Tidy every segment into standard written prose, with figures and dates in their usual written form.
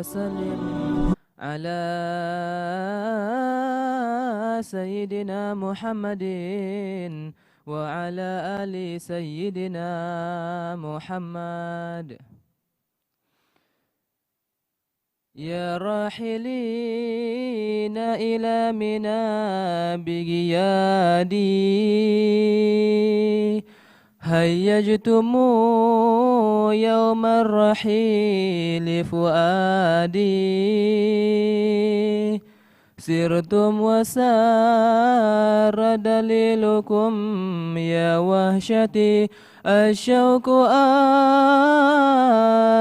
وسلم على سيدنا محمد وعلى آل سيدنا محمد. يا راحلين إلى منى بغيادي هيجتم يوم الرحيل فؤادي سرتم وسار دليلكم يا وحشتي الشوق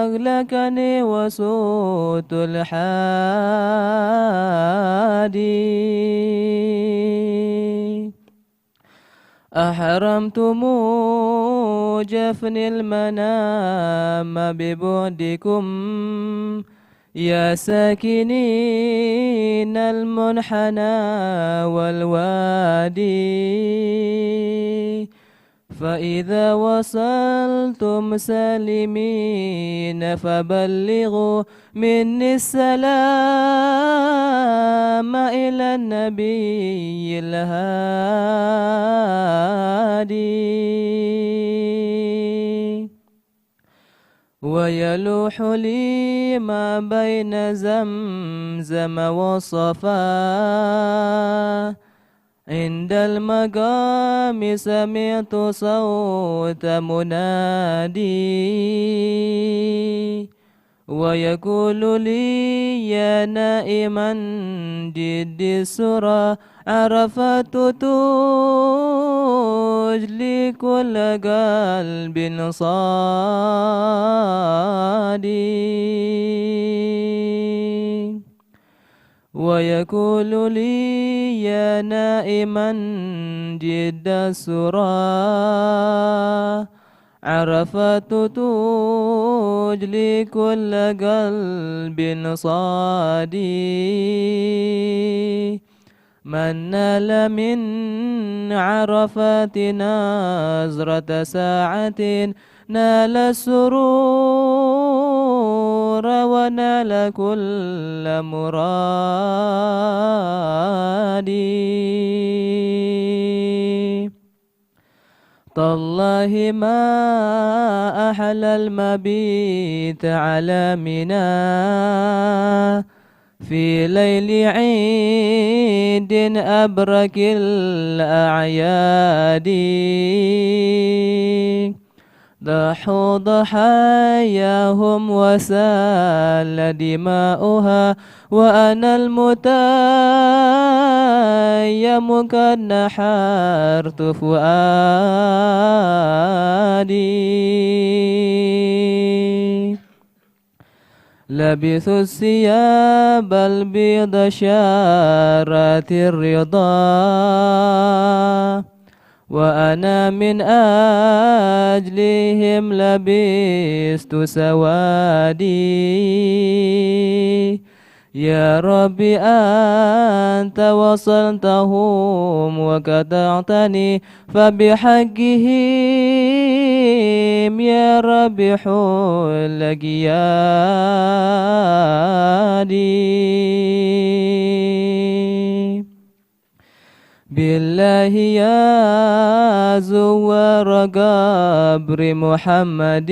أغلقني وسوت الحادي أحرمتم جفن المنام ببعدكم يا ساكنين المنحنى والوادي فإذا وصلتم سالمين فبلغوا مني السلام إلى النبي الهادي ويلوح لي ما بين زمزم والصفا عند المقام سمعت صوت منادي ويقول لي يا نائما جد السرى عرفت تجلي كل قلب صادي ويقول لي يا نائما جد السرى عرفت تجلي كل قلب صادي من نال من عرفات نظرة ساعة نال السرور ونال كل مرادي تالله ما أحلى المبيت على منى في ليل عيد أبرك الأعياد ضحوا ضحاياهم وسال دماؤها وأنا المتيم قد نحرت فؤادي لبثوا الثياب البيض شارات الرضا وأنا من أجلهم لبست سوادي يا ربي أنت وصلتهم وقطعتني فبحقهم يا ربي حل قيادي بالله يا زوار قبر محمد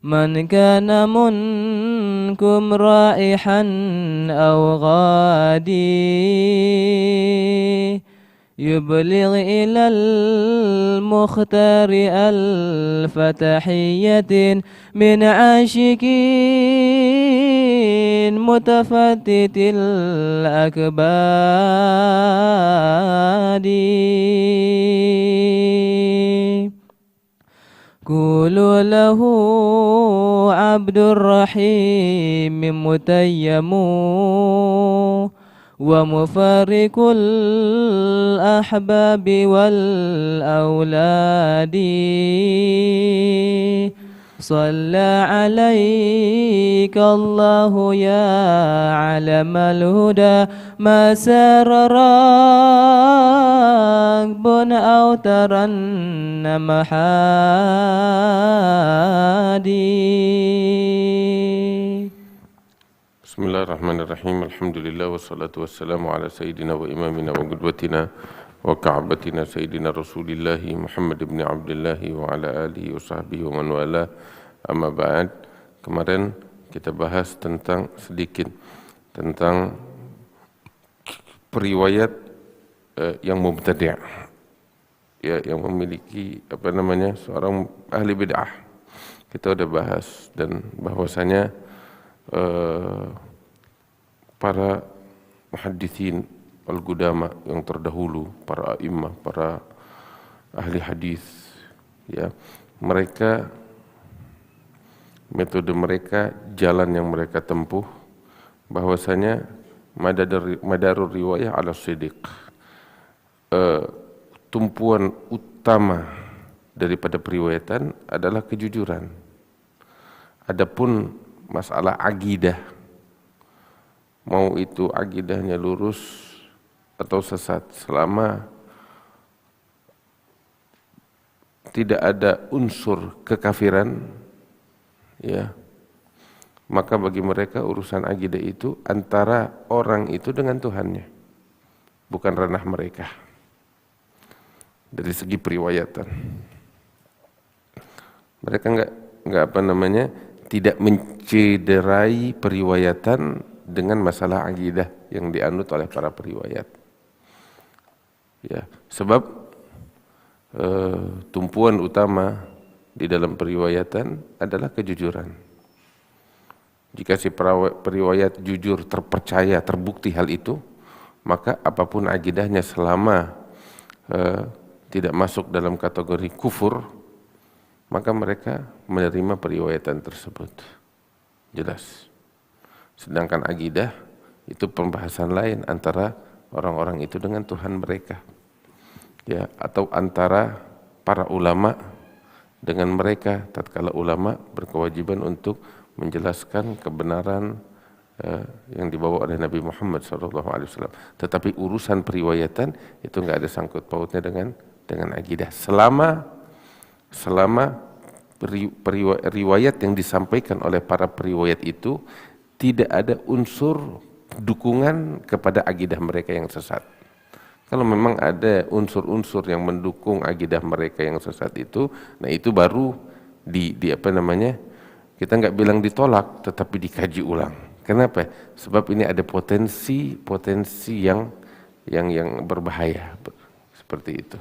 من كان منكم رائحا أو غادي يبلغ إلى المختار ألف تحية من عاشقين متفتت الأكباد قولوا له عبد الرحيم متيم ومفارق الأحباب والأولاد صلى عليك الله يا علم الهدى ما سار راكب أو ترنم حادي Bismillahirrahmanirrahim. Alhamdulillah wassalatu wassalamu ala sayyidina wa imamina wa qudwatina wa ka'batina sayyidina Rasulillah Muhammad ibn Abdullah wa ala alihi wa sahbihi wa man wala. Amma ba'd. Kemarin kita bahas sedikit tentang periwayat yang mubtadi', ya, yang memiliki seorang ahli bid'ah. Kita udah bahas dan bahwasanya para muhadditsin al-qudama yang terdahulu, para a'immah, para ahli hadis, ya, mereka, metode mereka, jalan yang mereka tempuh, bahwasanya madarur riwayah ala siddiq, tumpuan utama daripada periwayatan adalah kejujuran. Adapun masalah akidah, mau itu akidahnya lurus atau sesat, selama tidak ada unsur kekafiran, ya, maka bagi mereka urusan akidah itu antara orang itu dengan Tuhannya, bukan ranah mereka dari segi periwayatan. Mereka tidak mencederai periwayatan dengan masalah akidah yang dianut oleh para periwayat. Ya, sebab tumpuan utama di dalam periwayatan adalah kejujuran. Jika si periwayat jujur, terpercaya, terbukti hal itu, maka apapun akidahnya selama tidak masuk dalam kategori kufur, maka mereka menerima periwayatan tersebut. Jelas. Sedangkan akidah itu pembahasan lain antara orang-orang itu dengan Tuhan mereka, ya, atau antara para ulama dengan mereka, tatkala ulama berkewajiban untuk menjelaskan kebenaran yang dibawa oleh Nabi Muhammad SAW. Tetapi urusan periwayatan itu nggak ada sangkut pautnya dengan akidah. Selama riwayat yang disampaikan oleh para periwayat itu tidak ada unsur dukungan kepada akidah mereka yang sesat. Kalau memang ada unsur-unsur yang mendukung akidah mereka yang sesat itu, nah itu baru kita nggak bilang ditolak, tetapi dikaji ulang. Kenapa? Sebab ini ada potensi yang berbahaya seperti itu.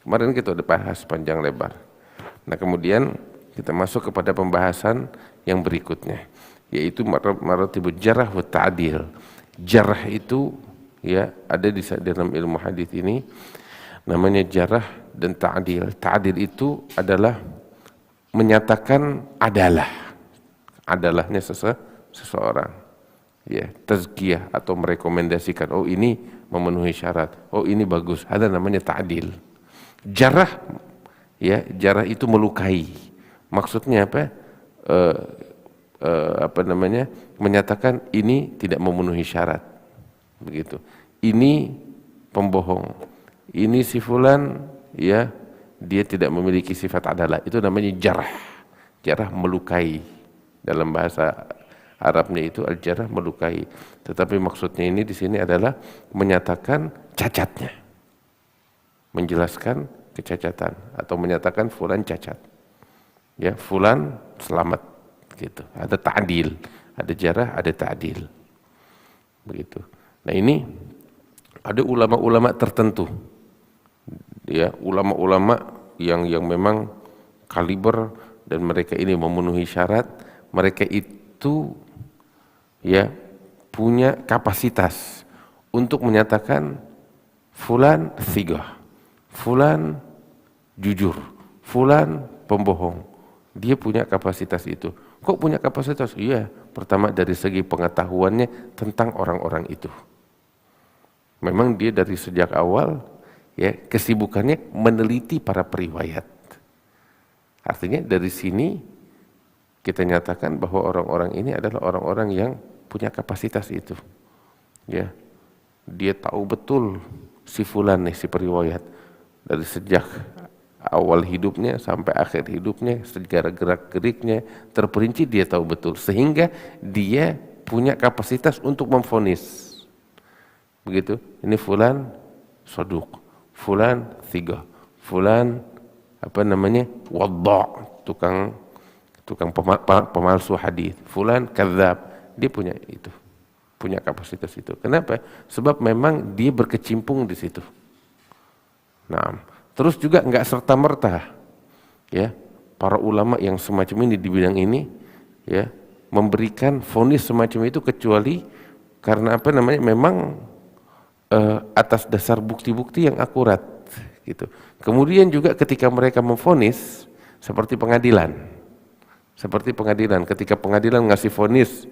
Kemarin kita udah bahas panjang lebar. Nah, kemudian kita masuk kepada pembahasan yang berikutnya, yaitu maratibul jarh wa ta'dil. Jarh itu, ya, ada di dalam ilmu hadis ini namanya jarh dan ta'dil. Ta'dil itu adalah menyatakan adalahnya seseorang, ya, tazkiyah atau merekomendasikan, oh ini memenuhi syarat, oh ini bagus, ada namanya ta'dil. Jarh, ya, jarh itu melukai. Maksudnya apa? Menyatakan ini tidak memenuhi syarat, begitu. Ini pembohong, ini si fulan, ya, dia tidak memiliki sifat adalah. Itu namanya jarh. Jarh melukai. Dalam bahasa Arabnya itu al-jarh melukai. Tetapi maksudnya ini di sini adalah menyatakan cacatnya, menjelaskan kecacatan atau menyatakan fulan cacat, ya, fulan selamat, gitu. Ada ta'dil, ada jarh, ada ta'dil, begitu. Nah, ini ada ulama-ulama tertentu, ya, ulama-ulama yang memang kaliber dan mereka ini memenuhi syarat. Mereka itu, ya, punya kapasitas untuk menyatakan fulan thigah, fulan jujur, fulan pembohong. Dia punya kapasitas itu. Kok punya kapasitas? Iya, pertama dari segi pengetahuannya tentang orang-orang itu. Memang dia dari sejak awal, ya, kesibukannya meneliti para periwayat. Artinya dari sini kita nyatakan bahwa orang-orang ini adalah orang-orang yang punya kapasitas itu, ya. Dia tahu betul si fulan nih, si periwayat, dari sejak awal hidupnya sampai akhir hidupnya, segala gerak-geriknya terperinci dia tahu betul, sehingga dia punya kapasitas untuk memvonis. Begitu, ini fulan saduq, fulan thiqah, fulan wadda', tukang pemalsu hadis, fulan kadzab. Dia punya itu, punya kapasitas itu. Kenapa? Sebab memang dia berkecimpung di situ. Nah, terus juga enggak serta-merta ya para ulama yang semacam ini di bidang ini ya memberikan vonis semacam itu kecuali karena memang atas dasar bukti-bukti yang akurat gitu. Kemudian juga ketika mereka memvonis seperti pengadilan ketika pengadilan ngasih vonis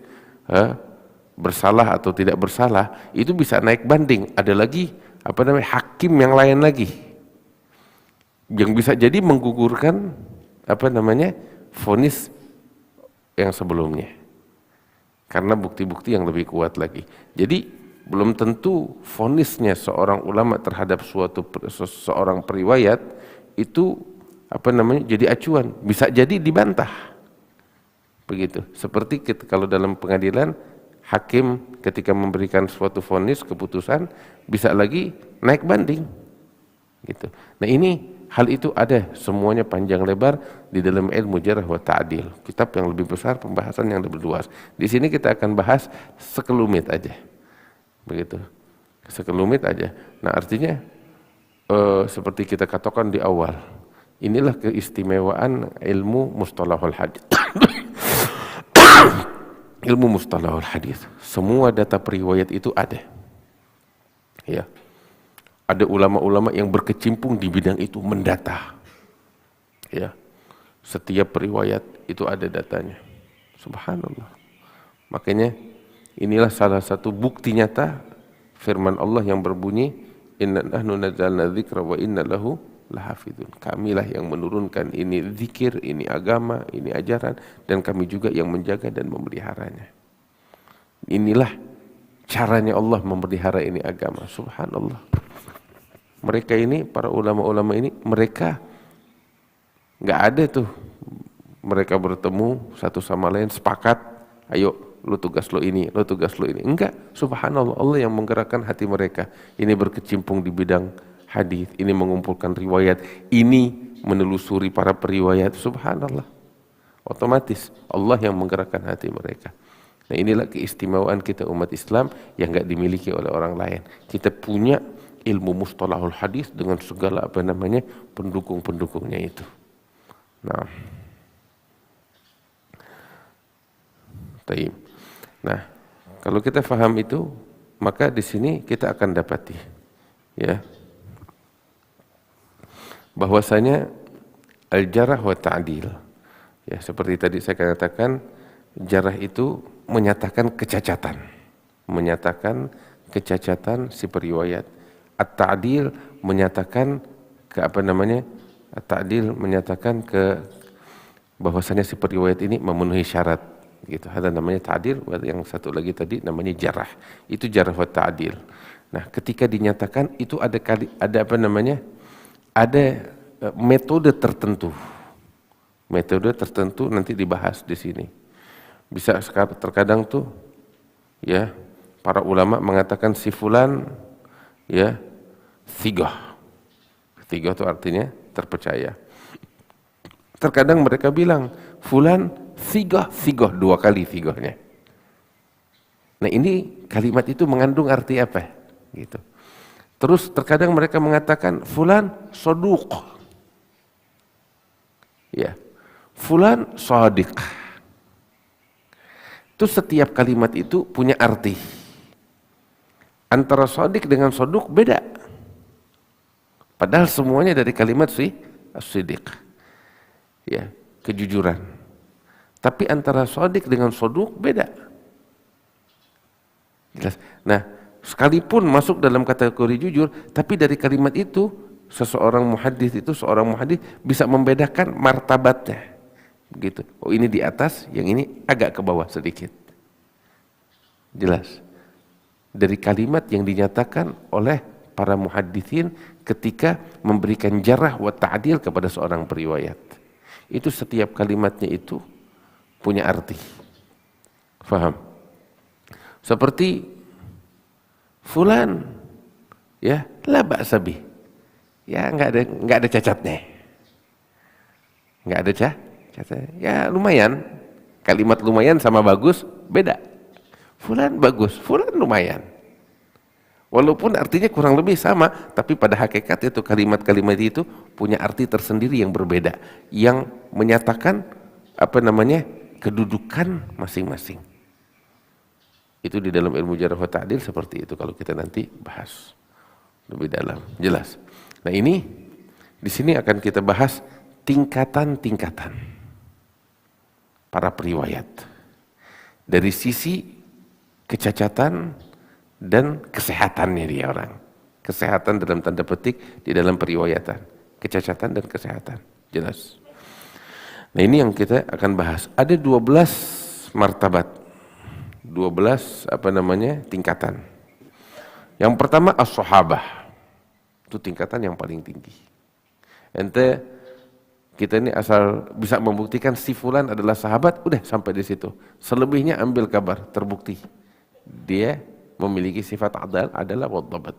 bersalah atau tidak bersalah, itu bisa naik banding. Ada lagi hakim yang lain lagi yang bisa jadi menggugurkan vonis yang sebelumnya karena bukti-bukti yang lebih kuat lagi. Jadi belum tentu vonisnya seorang ulama terhadap seorang periwayat itu jadi acuan, bisa jadi dibantah. Begitu. Seperti kalau dalam pengadilan hakim ketika memberikan suatu vonis keputusan bisa lagi naik banding. Gitu. Nah, hal itu ada semuanya panjang lebar di dalam ilmu jarh wa ta'dil. Kitab yang lebih besar, pembahasan yang lebih luas. Di sini kita akan bahas sekelumit aja. Begitu, sekelumit aja. Nah, artinya seperti kita katakan di awal, inilah keistimewaan ilmu mustalahul hadis. Ilmu mustalahul hadis, semua data periwayat itu ada. Ya, ada ulama-ulama yang berkecimpung di bidang itu mendata. Ya, setiap periwayat itu ada datanya. Subhanallah. Makanya inilah salah satu bukti nyata firman Allah yang berbunyi, inna nahnu nazzalna dzikra wa inna lahu lahafidun. Kamilah yang menurunkan ini zikir, ini agama, ini ajaran, dan kami juga yang menjaga dan memeliharanya. Inilah caranya Allah memelihara ini agama. Subhanallah. Mereka ini, para ulama-ulama ini, mereka nggak ada tuh mereka bertemu satu sama lain sepakat, ayo lu tugas lu ini, lu tugas lu ini. Enggak, subhanallah, Allah yang menggerakkan hati mereka. Ini berkecimpung di bidang hadis, ini mengumpulkan riwayat, ini menelusuri para periwayat. Subhanallah, otomatis Allah yang menggerakkan hati mereka. Nah, inilah keistimewaan kita umat Islam yang enggak dimiliki oleh orang lain. Kita punya ilmu mustalahul hadis dengan segala pendukung-pendukungnya itu. Nah, kalau kita faham itu, maka di sini kita akan dapati ya bahwasanya al-jarh wa ta'dil. Ya, seperti tadi saya katakan, jarh itu menyatakan kecacatan si periwayat. At-ta'dil menyatakan at-ta'dil menyatakan bahwasanya si periwayat ini memenuhi syarat. Gitu. Ada namanya ta'dil, yang satu lagi tadi namanya jarh. Itu jarh wa ta'dil. Nah, ketika dinyatakan itu ada metode tertentu. Metode tertentu nanti dibahas di sini. Bisa terkadang tuh ya para ulama mengatakan si fulan ya thiqah. Thiqah itu artinya terpercaya. Terkadang mereka bilang fulan thiqah dua kali thiqahnya. Nah, ini kalimat itu mengandung arti apa? Gitu. Terus terkadang mereka mengatakan fulan saduq. Ya. Fulan shadiq. Itu setiap kalimat itu punya arti. Antara shadiq dengan saduq beda. Padahal semuanya dari kalimat as-siddiq. Ya, kejujuran. Tapi antara shadiq dengan saduq beda. Jelas. Nah, sekalipun masuk dalam kategori jujur, tapi dari kalimat itu seorang muhaddits bisa membedakan martabatnya. Begitu. Oh, ini di atas, yang ini agak ke bawah sedikit. Jelas. Dari kalimat yang dinyatakan oleh para muhadditsin ketika memberikan jarh wa ta'dil kepada seorang periwayat. Itu setiap kalimatnya itu punya arti. Faham? Seperti fulan, ya, la ba'sa bih. Ya, enggak ada cacatnya. Enggak ada cacatnya. Ya, lumayan. Kalimat lumayan sama bagus beda. Fulan bagus, fulan lumayan. Walaupun artinya kurang lebih sama, tapi pada hakikat itu kalimat-kalimat itu punya arti tersendiri yang berbeda, yang menyatakan kedudukan masing-masing. Itu di dalam ilmu jarh wa ta'dil seperti itu kalau kita nanti bahas lebih dalam, jelas. Nah, ini di sini akan kita bahas tingkatan-tingkatan para periwayat dari sisi kecacatan dan kesehatannya dia orang. Kesehatan dalam tanda petik di dalam periwayatan, kecacatan dan kesehatan, jelas. Nah, ini yang kita akan bahas. Ada 12 martabat. 12 tingkatan. Yang pertama as-sahabah. Itu tingkatan yang paling tinggi. Kita ini asal bisa membuktikan si fulan adalah sahabat, udah sampai di situ. Selebihnya ambil kabar, terbukti. Dia memiliki sifat adalah wadhabat.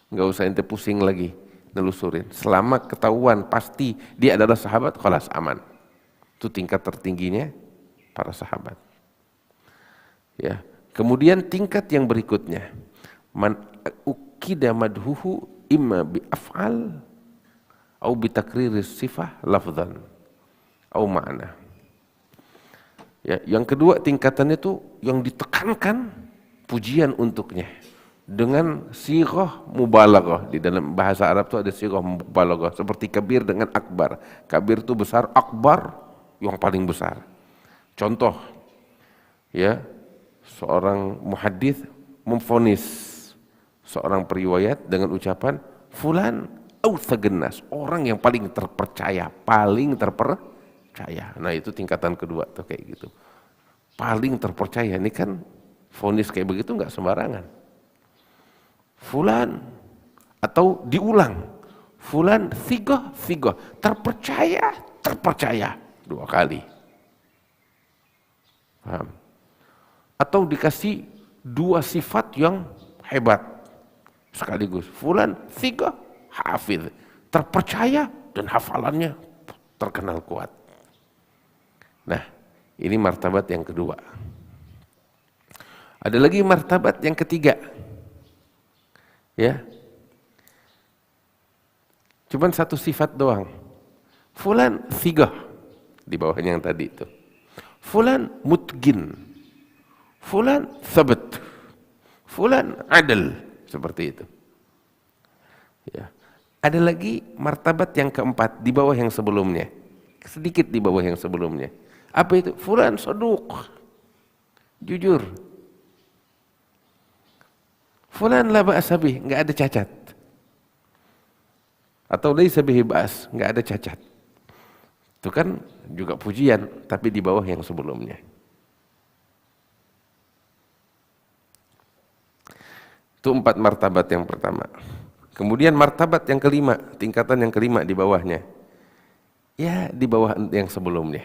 Enggak usah ente pusing lagi nelusurin. Selama ketahuan pasti dia adalah sahabat, khalas aman. Itu tingkat tertingginya para sahabat. Ya. Kemudian tingkat yang berikutnya, man ukida madhuhu imma bi af'al au bi takriris sifah lafzan au ma'na. Ya, yang kedua tingkatannya itu yang ditekankan pujian untuknya dengan sighah mubalaghah. Di dalam bahasa Arab itu ada sighah mubalaghah, seperti kabir dengan akbar. Kabir itu besar, akbar yang paling besar. Contoh, ya, seorang muhaddits memvonis seorang periwayat dengan ucapan fulan awthagan nas, orang yang paling terpercaya, Nah, itu tingkatan kedua tuh kayak gitu. Paling terpercaya ini kan vonis kayak begitu enggak sembarangan. Fulan atau diulang. Fulan thiqah, terpercaya 2 kali. Paham? Atau dikasih 2 sifat yang hebat sekaligus. Fulan thiqah, hafidh, terpercaya dan hafalannya terkenal kuat. Nah, ini martabat yang kedua. Ada lagi martabat yang ketiga. Ya. Cuman 1 sifat doang. Fulan thiqah, di bawahnya yang tadi itu. Fulan mutqin. Fulan thabat. Fulan adil, seperti itu. Ya. Ada lagi martabat yang keempat di bawah yang sebelumnya. Sedikit di bawah yang sebelumnya. Apa itu? Fulan saduq. Jujur. Fulan la ba'sa bih, enggak ada cacat. Atau laisa bihi ba's, enggak ada cacat. Itu kan juga pujian, tapi di bawah yang sebelumnya. Itu 4 martabat yang pertama. Kemudian martabat yang kelima, tingkatan yang kelima di bawahnya. Ya, di bawah yang sebelumnya.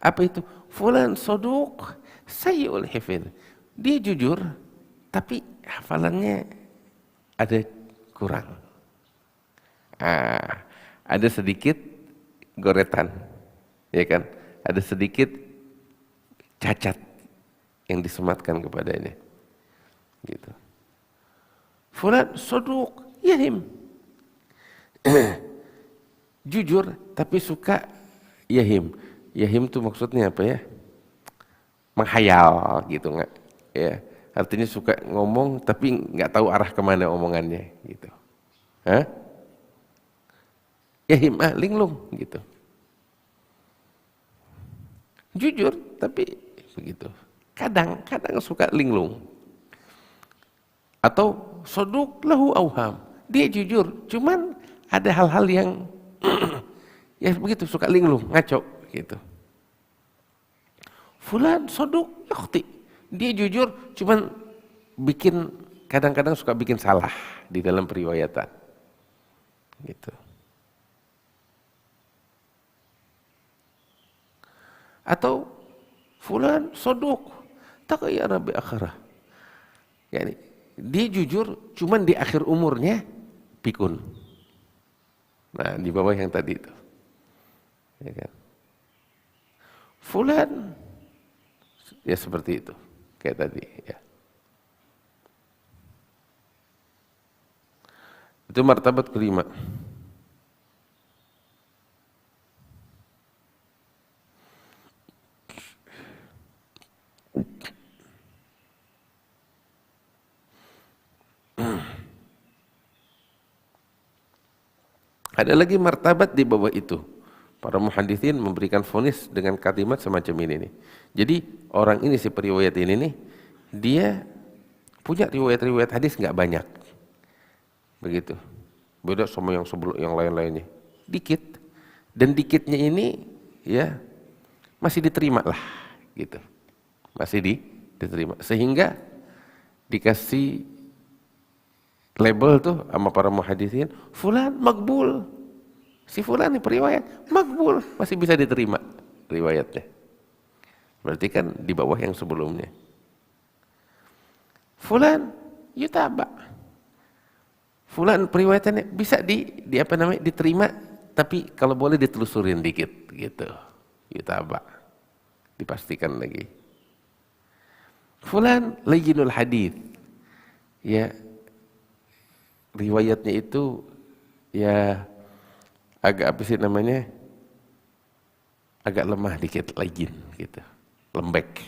Apa itu? Fulan saduq sayyi'ul hifdz. Dia jujur, tapi hafalannya ada kurang. Ada sedikit goretan, ya kan? Ada sedikit cacat yang disematkan kepadanya. Gitu. Fulan saduq yahim. Jujur tapi suka yahim. Yahim itu maksudnya apa ya? Menghayal gitu nggak? Ya, artinya suka ngomong tapi nggak tahu arah kemana omongannya gitu. Hah? Yahim linglung gitu. Jujur tapi begitu. Kadang suka linglung. Atau saduq lahu auham. Dia jujur, cuman ada hal-hal yang ya begitu, suka linglung, ngaco gitu. Fulan saduq yakhti. Dia jujur, cuman kadang-kadang suka bikin salah di dalam periwayatan. Gitu. Atau fulan saduq taghayyara bi akhirah. Yani, dia jujur, cuman di akhir umurnya pikun. Nah, di bawah yang tadi itu. Ya kan? Fulan, ya seperti itu, kayak tadi. Ya. Itu martabat kelima. Ada lagi martabat di bawah itu. Para muhaditsin memberikan vonis dengan kalimat semacam ini nih. Jadi orang ini si periwayat ini nih, dia punya riwayat-riwayat hadis nggak banyak, begitu. Beda sama yang sebelum yang lain-lainnya, dikit. Dan dikitnya ini ya masih diterima lah, gitu. Masih diterima. Sehingga dikasih label tuh sama para muhaditsin, fulan makbul. Si fulan nih periwayat makbul, masih bisa diterima riwayatnya. Berarti kan di bawah yang sebelumnya. Fulan yutaba. Fulan periwayatannya bisa di apa namanya diterima, tapi kalau boleh ditelusurin dikit gitu. Yutaba. Dipastikan lagi. Fulan layyinul hadits. Ya, riwayatnya itu ya agak apa sih namanya, agak lemah dikit, layyin gitu, lembek.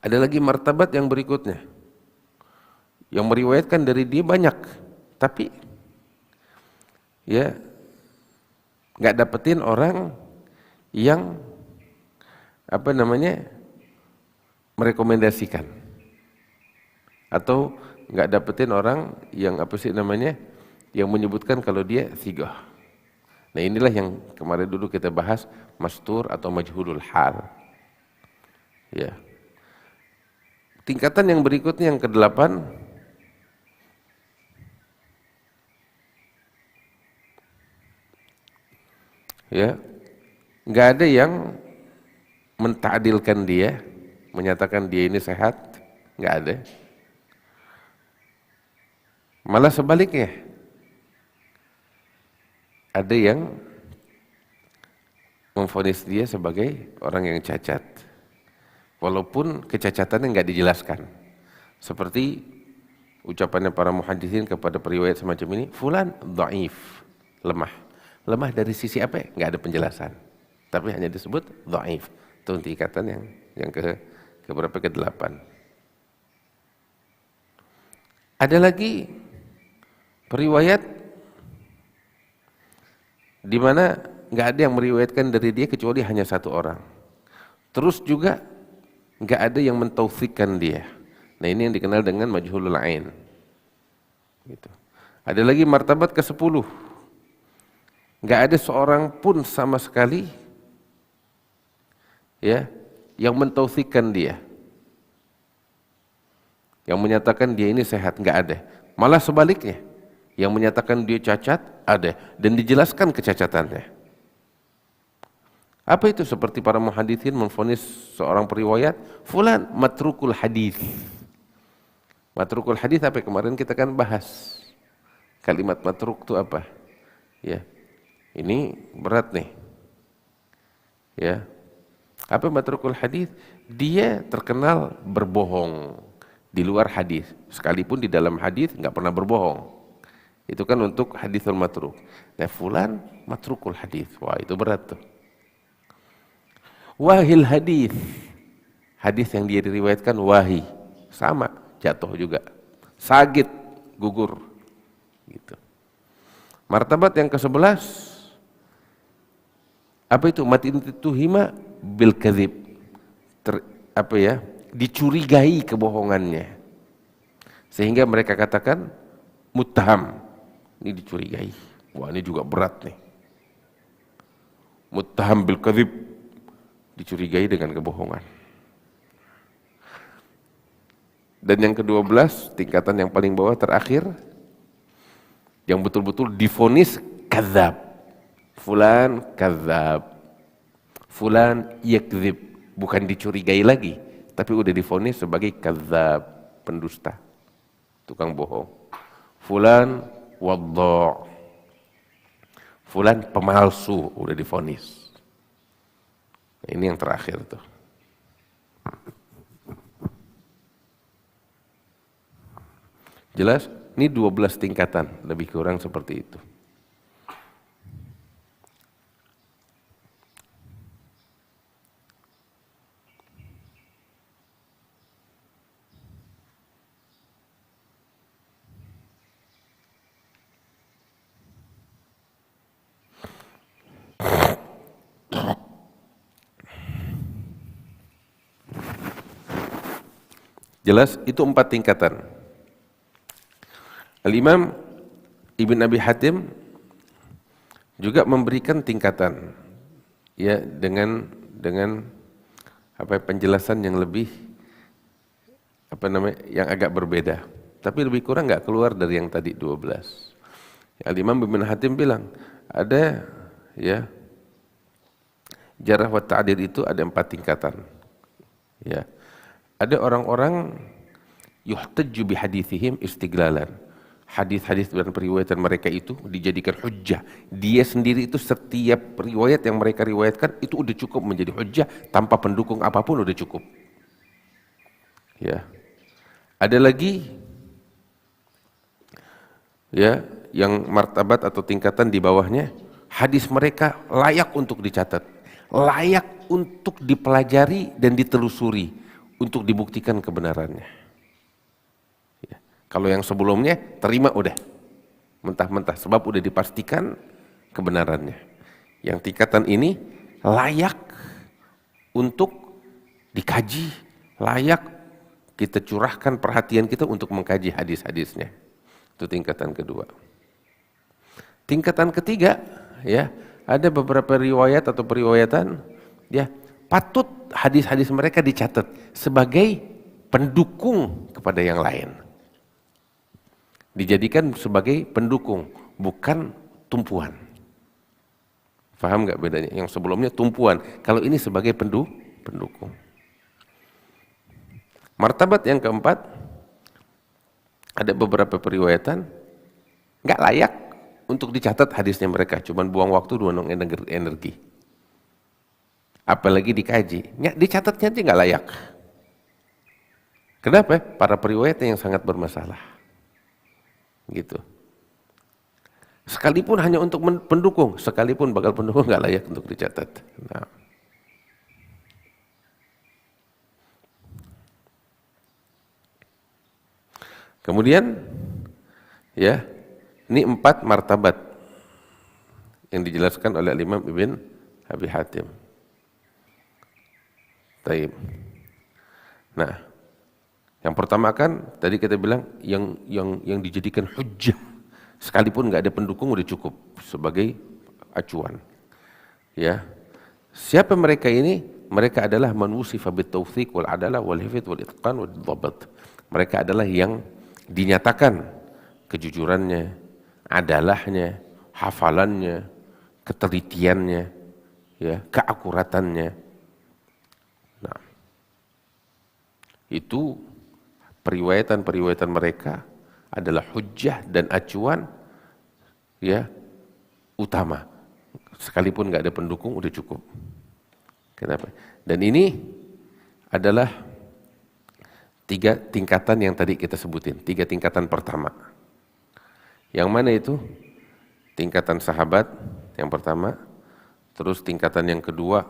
Ada lagi martabat yang berikutnya, yang meriwayatkan dari dia banyak, tapi ya nggak dapetin orang yang apa namanya merekomendasikan, atau nggak dapetin orang yang apa sih namanya yang menyebutkan kalau dia thigah. Nah, inilah yang kemarin dulu kita bahas, mastur atau majhulul hal. Ya. Tingkatan yang berikutnya yang ke-8, ya, nggak ada yang mentakdilkan dia, menyatakan dia ini sehat, nggak ada. Malah sebaliknya, ada yang memvonis dia sebagai orang yang cacat, walaupun kecacatannya nggak dijelaskan. Seperti ucapannya para muhaditsin kepada periwayat semacam ini, fulan dhaif, lemah. Lemah dari sisi apa? Nggak ada penjelasan, tapi hanya disebut dhaif. Itu tingkatan yang ke berapa, ke-8. Ada lagi periwayat di mana nggak ada yang meriwayatkan dari dia kecuali hanya satu orang. Terus juga nggak ada yang mentaufikkan dia. Nah, ini yang dikenal dengan majhulul ain. Gitu. Ada lagi martabat ke-10. Nggak ada seorang pun sama sekali ya yang mentaufikkan dia, yang menyatakan dia ini sehat, nggak ada. Malah sebaliknya, yang menyatakan dia cacat ada, dan dijelaskan kecacatannya. Apa itu? Seperti para muhaditsin memvonis seorang periwayat, fulan matrukul hadis. Matrukul hadis apa? Kemarin kita kan bahas kalimat matruk itu apa? Ya, ini berat nih. Ya, apa matrukul hadis? Dia terkenal berbohong di luar hadis, sekalipun di dalam hadis nggak pernah berbohong. Itu kan untuk hadisul matruk. Nah, fulan matrukul hadis, wah itu berat tuh. Wahil hadis, hadis yang dia diriwayatkan wahi, sama jatuh juga, sagit, gugur, gitu. Martabat yang ke-11, apa itu? Matin tuhima bil kadzib, apa ya? Dicurigai kebohongannya, sehingga mereka katakan muttaham, ini dicurigai. Wah, ini juga berat nih. Muttaham bil kadzib, dicurigai dengan kebohongan. Dan yang ke-12, tingkatan yang paling bawah terakhir, yang betul-betul divonis kadzab. Fulan kadzab, Fulan yakdzib, bukan dicurigai lagi, tapi udah divonis sebagai kadzab, pendusta, tukang bohong. Fulan wadda', fulan pemalsu, udah divonis. Ini yang terakhir tuh. Jelas? Ini 12 tingkatan, lebih kurang seperti itu. Jelas? Itu 4 tingkatan. Al-Imam Ibn Abi Hatim juga memberikan tingkatan, ya, dengan penjelasan yang lebih yang agak berbeda, tapi lebih kurang nggak keluar dari yang tadi 12. Al-Imam Ibn Hatim bilang ada, ya, jarh wa ta'dil itu ada 4 tingkatan. Ya. Ada orang-orang yuhtajju bi haditsihim istiglalan. Hadis-hadis dan periwayatan mereka itu dijadikan hujjah. Dia sendiri itu setiap riwayat yang mereka riwayatkan itu udah cukup menjadi hujjah, tanpa pendukung apapun udah cukup. Ya. Ada lagi, ya, yang martabat atau tingkatan di bawahnya, hadis mereka layak untuk dicatat, layak untuk dipelajari dan ditelusuri untuk dibuktikan kebenarannya. Kalau yang sebelumnya terima udah mentah-mentah sebab udah dipastikan kebenarannya. Yang tingkatan ini layak untuk dikaji, layak kita curahkan perhatian kita untuk mengkaji hadis-hadisnya. Itu tingkatan kedua. Tingkatan ketiga, ya, ada beberapa riwayat atau periwayatan, ya, patut hadis-hadis mereka dicatat sebagai pendukung kepada yang lain. Dijadikan sebagai pendukung, bukan tumpuan. Paham nggak bedanya? Yang sebelumnya tumpuan, kalau ini sebagai pendukung. Martabat yang keempat, ada beberapa periwayatan nggak layak untuk dicatat hadisnya mereka, cuman buang waktu, buang energi. Apalagi dikaji, dicatatnya aja nggak layak. Kenapa? Para periwayatnya yang sangat bermasalah. Gitu. Sekalipun hanya untuk pendukung, sekalipun bakal pendukung nggak layak untuk dicatat. Nah. Kemudian, ya, ini 4 martabat yang dijelaskan oleh Imam Ibn Abi Hatim. Taib. Nah. Yang pertama kan tadi kita bilang yang dijadikan hujjah, sekalipun nggak ada pendukung udah cukup sebagai acuan. Ya, siapa mereka ini? Mereka adalah man wusifa bit tawthiq wal adalah wal hifdz wal itqan wal dhabt. Mereka adalah yang dinyatakan kejujurannya, adalahnya, hafalannya, ketelitiannya, ya, keakuratannya. Nah, itu periwayatan mereka adalah hujjah dan acuan, ya, utama. Sekalipun nggak ada pendukung udah cukup. Kenapa? Dan ini adalah 3 tingkatan yang tadi kita sebutin. 3 tingkatan pertama. Yang mana itu? Tingkatan sahabat yang pertama, terus tingkatan yang kedua,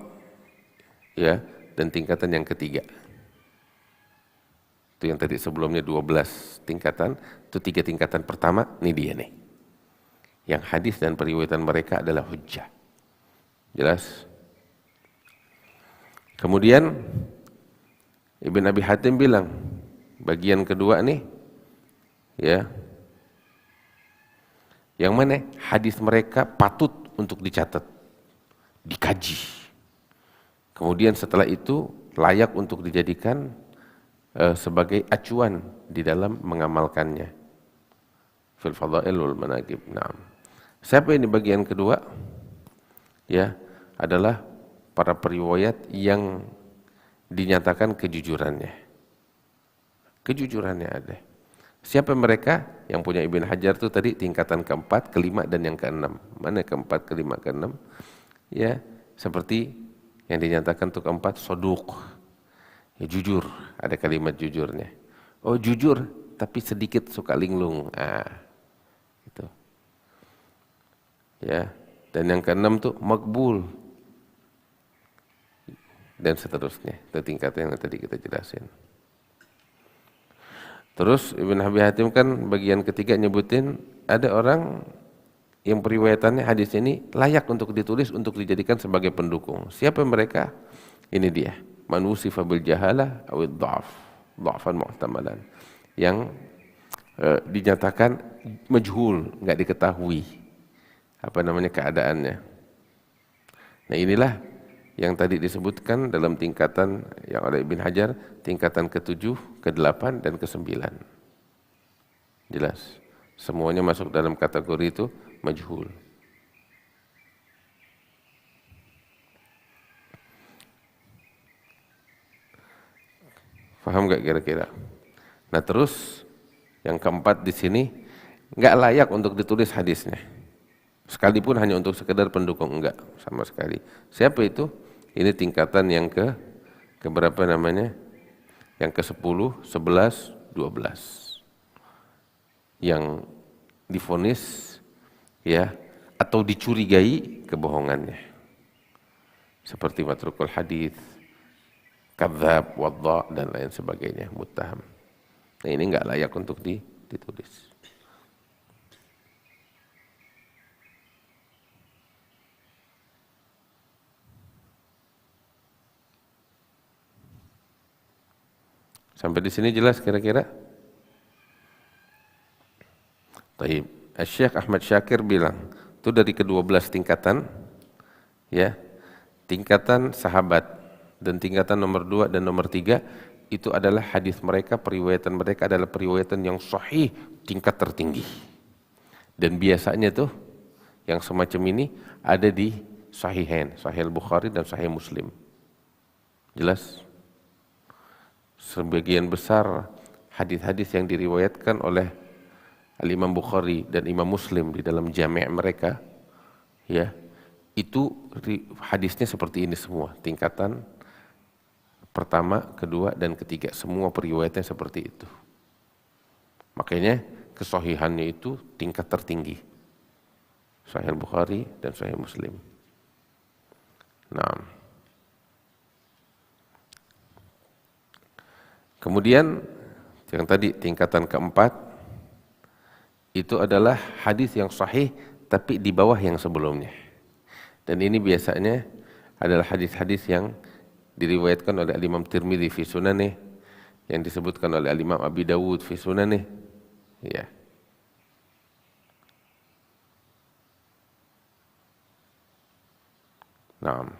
ya, dan tingkatan yang ketiga. Itu yang tadi sebelumnya 12 tingkatan, itu 3 tingkatan pertama, ini dia nih. Yang hadis dan periwayatan mereka adalah hujjah. Jelas? Kemudian Ibn Abi Hatim bilang, bagian kedua nih, ya, yang mana hadis mereka patut untuk dicatat, dikaji. Kemudian setelah itu layak untuk dijadikan sebagai acuan di dalam mengamalkannya. Fil fadail wal manaqib. Naam. Siapa ini bagian kedua? Ya, adalah para periwayat yang dinyatakan kejujurannya. Kejujurannya ada. Siapa mereka? Yang punya Ibn Hajar itu tadi tingkatan keempat, kelima, dan yang keenam. Mana keempat, kelima, keenam? Ya, seperti yang dinyatakan untuk keempat, soduq. Ya, jujur, ada kalimat jujurnya. Oh jujur, tapi sedikit suka linglung. Gitu. Ya, dan yang keenam tuh makbul. Dan seterusnya, itu tingkatan yang tadi kita jelasin. Terus Ibn Abi Hatim kan bagian ketiga nyebutin ada orang yang periwayatannya hadis ini layak untuk ditulis, untuk dijadikan sebagai pendukung. Siapa mereka? Ini dia. Man wusifa bil jahalah awid dha'af, dha'fan mu'tamalan. Yang dinyatakan majhul, enggak diketahui apa namanya keadaannya. Nah, inilah yang tadi disebutkan dalam tingkatan yang oleh Ibn Hajar, tingkatan ke-7, ke-8, dan ke-9. Jelas. Semuanya masuk dalam kategori itu majhul. Paham gak kira-kira? Nah terus yang keempat di sini nggak layak untuk ditulis hadisnya. Sekalipun hanya untuk sekedar pendukung, enggak sama sekali. Siapa itu? Ini tingkatan yang ke berapa namanya? Yang ke-10, 11, 12. Yang divonis ya atau dicurigai kebohongannya. Seperti matrukul hadis, kadzab, wadha, dan lain sebagainya, muttaham. Nah, ini enggak layak untuk ditulis. Sampai di sini jelas kira-kira? Taib. Syekh Ahmad Syakir bilang, itu dari ke-12 tingkatan, ya, tingkatan sahabat dan tingkatan nomor 2 dan nomor 3 itu adalah hadis mereka, periwayatan mereka adalah periwayatan yang sahih tingkat tertinggi. Dan biasanya tuh yang semacam ini ada di Sahihain, Sahih Bukhari dan Sahih Muslim. Jelas? Sebagian besar hadis-hadis yang diriwayatkan oleh Al-Imam Bukhari dan Imam Muslim di dalam jami' mereka, ya, itu hadisnya seperti ini semua, tingkatan pertama, kedua, dan ketiga, semua periwayatnya seperti itu. Makanya kesahihannya itu tingkat tertinggi, Sahih Bukhari dan Sahih Muslim. Nah, kemudian yang tadi tingkatan keempat itu adalah hadis yang sahih tapi di bawah yang sebelumnya. Dan ini biasanya adalah hadis-hadis yang diriwayatkan oleh Imam Tirmidzi fi Sunanih, yang disebutkan oleh Imam Abi Dawud fi Sunanih. Ya. Nah.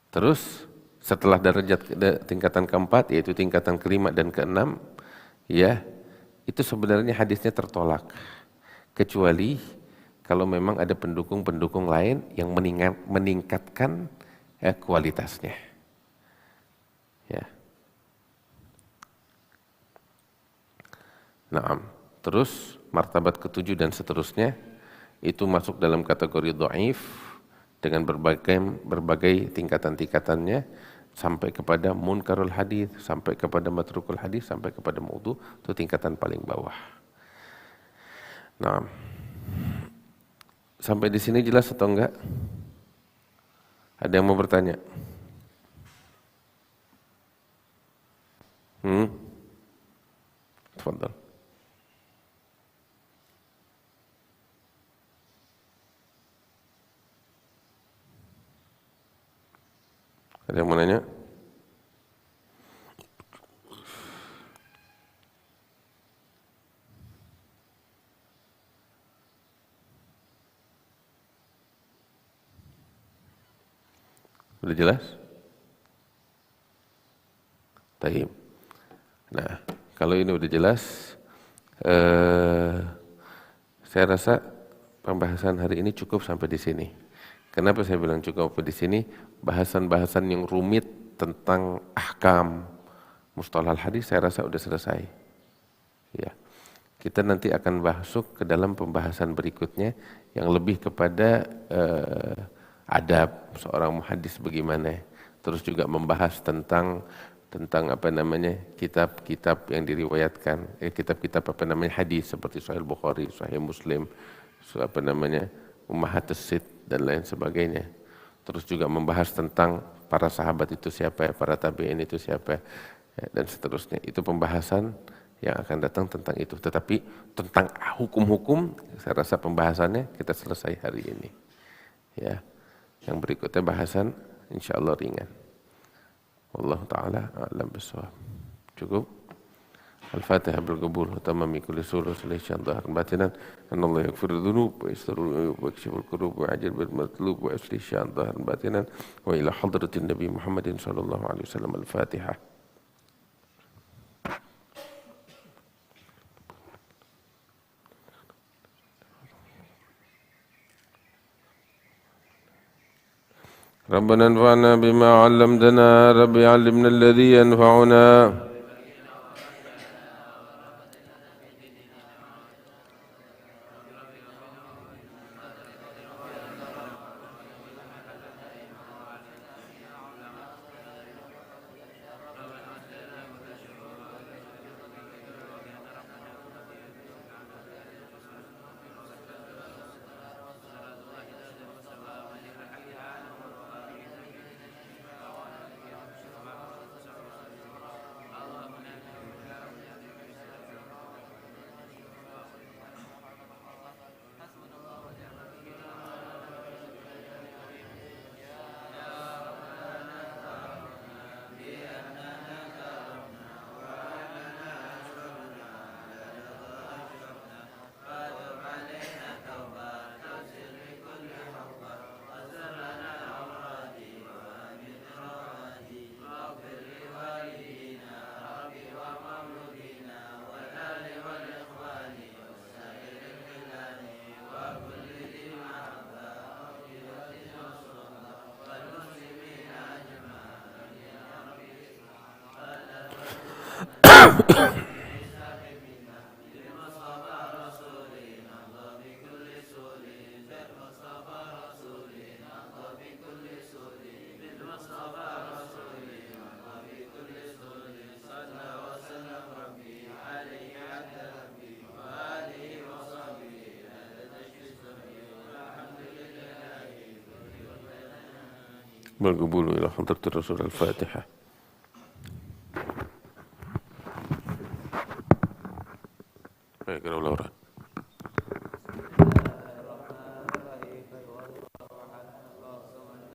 Terus setelah derajat tingkatan keempat, yaitu tingkatan kelima dan keenam, ya, itu sebenarnya hadisnya tertolak, kecuali kalau memang ada pendukung-pendukung lain yang meningkatkan kualitasnya. Ya. Nah, terus martabat ke-7 dan seterusnya itu masuk dalam kategori dhaif dengan berbagai tingkatan-tingkatannya, sampai kepada munkarul hadis, sampai kepada matrukul hadis, sampai kepada maudhu, itu tingkatan paling bawah. Nah, sampai di sini jelas atau enggak? Ada yang mau bertanya? Tafadhal. Ada yang mau nanya? Sudah jelas? Taib. Nah, kalau ini udah jelas, saya rasa pembahasan hari ini cukup sampai di sini. Kenapa saya bilang cukup sampai di sini? Bahasan-bahasan yang rumit tentang ahkam mustalahul hadis saya rasa sudah selesai. Ya. Kita nanti akan masuk ke dalam pembahasan berikutnya yang lebih kepada adab seorang muhaddis bagaimana. Terus juga membahas tentang apa namanya kitab-kitab yang diriwayatkan, kitab-kitab apa namanya hadis seperti Sahih Bukhari, Sahih Muslim, apa namanya Ummahatus Sitt dan lain sebagainya. Terus juga membahas tentang para sahabat itu siapa, para tabi'in itu siapa, dan seterusnya. Itu pembahasan yang akan datang tentang itu. Tetapi tentang hukum-hukum, saya rasa pembahasannya kita selesai hari ini. Ya, yang berikutnya bahasan insyaallah ringan. Wallahu ta'ala a'lam bishawab. Cukup. Al-Fatihah bil-qabul wa tamami kulli surah sallallahu alaihi batinan anallahu yaghfiru dzunub wa yastaru wa yakshiful kurub wa ajil bil matlub wa yusli syan dhahar batinan wa ila hadratin nabi Muhammadin sallallahu alaihi wasallam. Al-Fatihah. ربنا انفعنا بما علمتنا رب علمنا الذي ينفعنا بالقبول إلى حضرة الرسول. الفاتحة. Baik, kalau